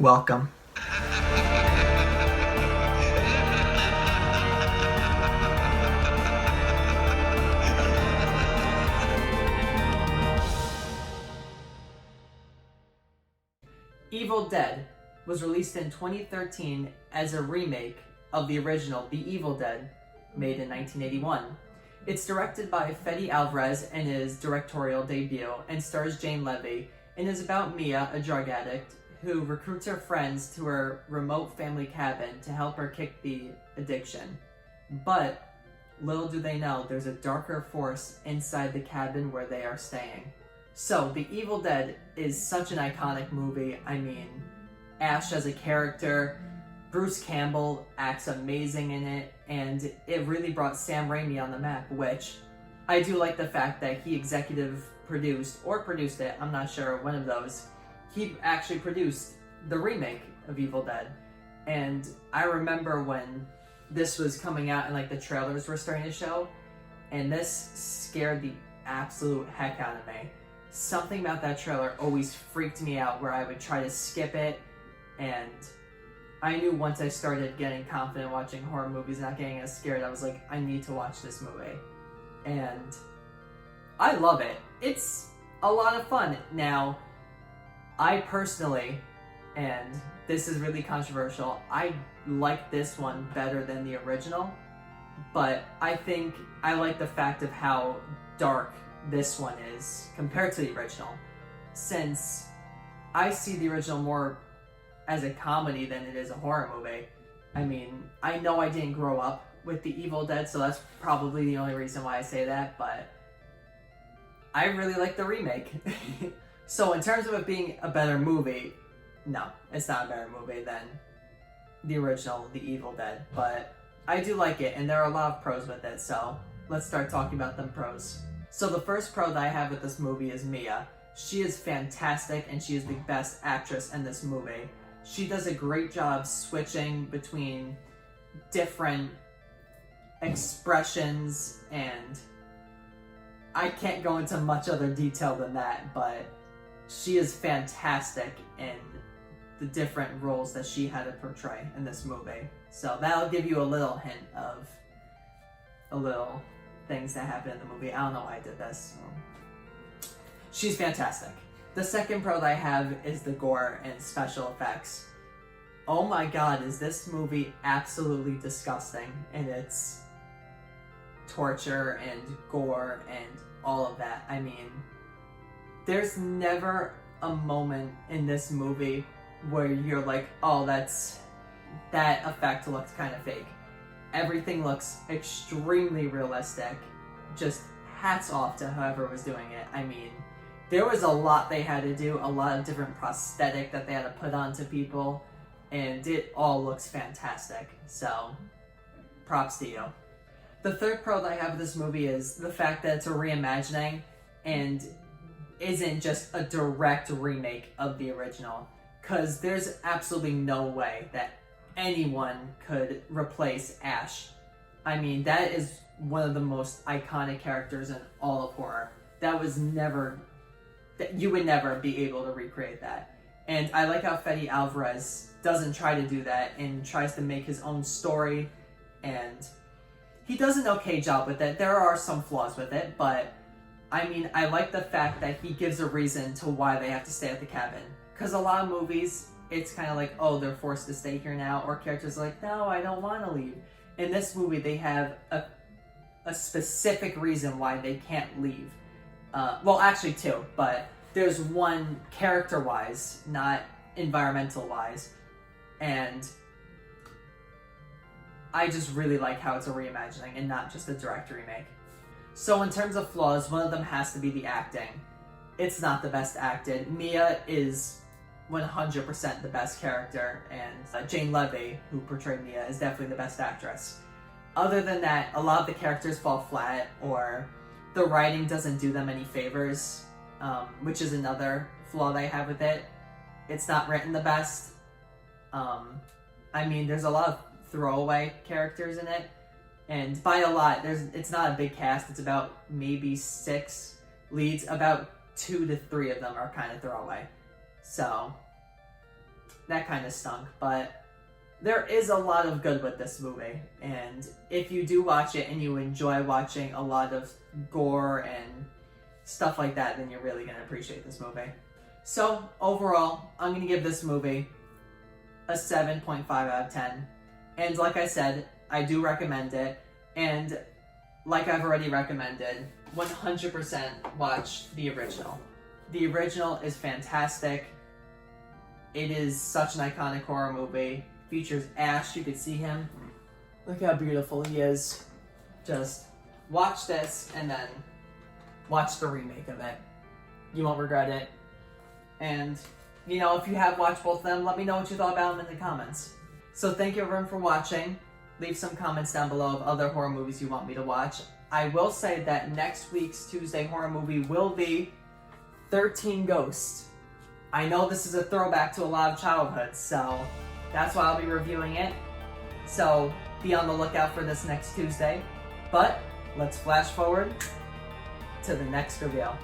Welcome. Evil Dead was released in 2013 as a remake of the original The Evil Dead, made in 1981. It's directed by Fede Álvarez in his directorial debut and stars Jane Levy, and is about Mia, a drug addict, who recruits her friends to her remote family cabin to help her kick the addiction. But little do they know, there's a darker force inside the cabin where they are staying. So, The Evil Dead is such an iconic movie. I mean, Ash as a character, Bruce Campbell acts amazing in it, and it really brought Sam Raimi on the map, which I do like the fact that he executive produced, or produced it, I'm not sure, one of those. He actually produced the remake of Evil Dead. And I remember when this was coming out and like the trailers were starting to show, and this scared the absolute heck out of me. Something about that trailer always freaked me out, where I would try to skip it, and I knew once I started getting confident watching horror movies, not getting as scared, I was like, I need to watch this movie. And I love it. It's a lot of fun. Now, I personally, and this is really controversial, I like this one better than the original, but I think I like the fact of how dark this one is compared to the original, since I see the original more as a comedy than it is a horror movie. I mean, I know I didn't grow up with The Evil Dead, so that's probably the only reason why I say that, but I really like the remake. So in terms of it being a better movie, no, it's not a better movie than the original The Evil Dead, but I do like it, and there are a lot of pros with it, so let's start talking about them pros. So the first pro that I have with this movie is Mia. She is fantastic, and she is the best actress in this movie. She does a great job switching between different expressions, and I can't go into much other detail than that, but she is fantastic in the different roles that she had to portray in this movie. So that'll give you a little hint of a little things that happen in the movie. I don't know why I did this. She's fantastic. The second pro that I have is the gore and special effects. Oh my god, is this movie absolutely disgusting in its torture and gore and all of that. I mean, there's never a moment in this movie where you're like, oh, that effect looks kind of fake. Everything looks extremely realistic. Just hats off to whoever was doing it. I mean, there was a lot they had to do, a lot of different prosthetic that they had to put onto people, and it all looks fantastic. So, props to you. The third pro that I have with this movie is the fact that it's a reimagining and isn't just a direct remake of the original. Because there's absolutely no way that anyone could replace Ash. I mean, that is one of the most iconic characters in all of horror. You would never be able to recreate that. And I like how Fede Álvarez doesn't try to do that and tries to make his own story, and he does an okay job with it. There are some flaws with it, but I mean, I like the fact that he gives a reason to why they have to stay at the cabin. Because a lot of movies, it's kind of like, oh, they're forced to stay here now, or characters are like, no, I don't want to leave. In this movie, they have a specific reason why they can't leave. Well, actually two, but there's one character-wise, not environmental-wise, and I just really like how it's a reimagining and not just a direct remake. So in terms of flaws, one of them has to be the acting. It's not the best acted. Mia is 100% the best character, and Jane Levy, who portrayed Mia, is definitely the best actress. Other than that, a lot of the characters fall flat, or the writing doesn't do them any favors, which is another flaw that I have with it. It's not written the best. I mean, there's a lot of throwaway characters in it, and by a lot, it's not a big cast. It's about maybe 6 leads. About 2 to 3 of them are kind of throwaway. So that kind of stunk, but there is a lot of good with this movie, and if you do watch it and you enjoy watching a lot of gore and stuff like that, then you're really going to appreciate this movie. So overall, I'm going to give this movie a 7.5 out of 10. And like I said, I do recommend it. And like I've already recommended, 100% watch the original. The original is fantastic. It is such an iconic horror movie. Features Ash, you can see him. Look how beautiful he is. Just watch this and then watch the remake of it. You won't regret it. And, you know, if you have watched both of them, let me know what you thought about them in the comments. So thank you everyone for watching. Leave some comments down below of other horror movies you want me to watch. I will say that next week's Tuesday horror movie will be 13 Ghosts. I know this is a throwback to a lot of childhood, so that's why I'll be reviewing it. So be on the lookout for this next Tuesday. But let's flash forward to the next reveal.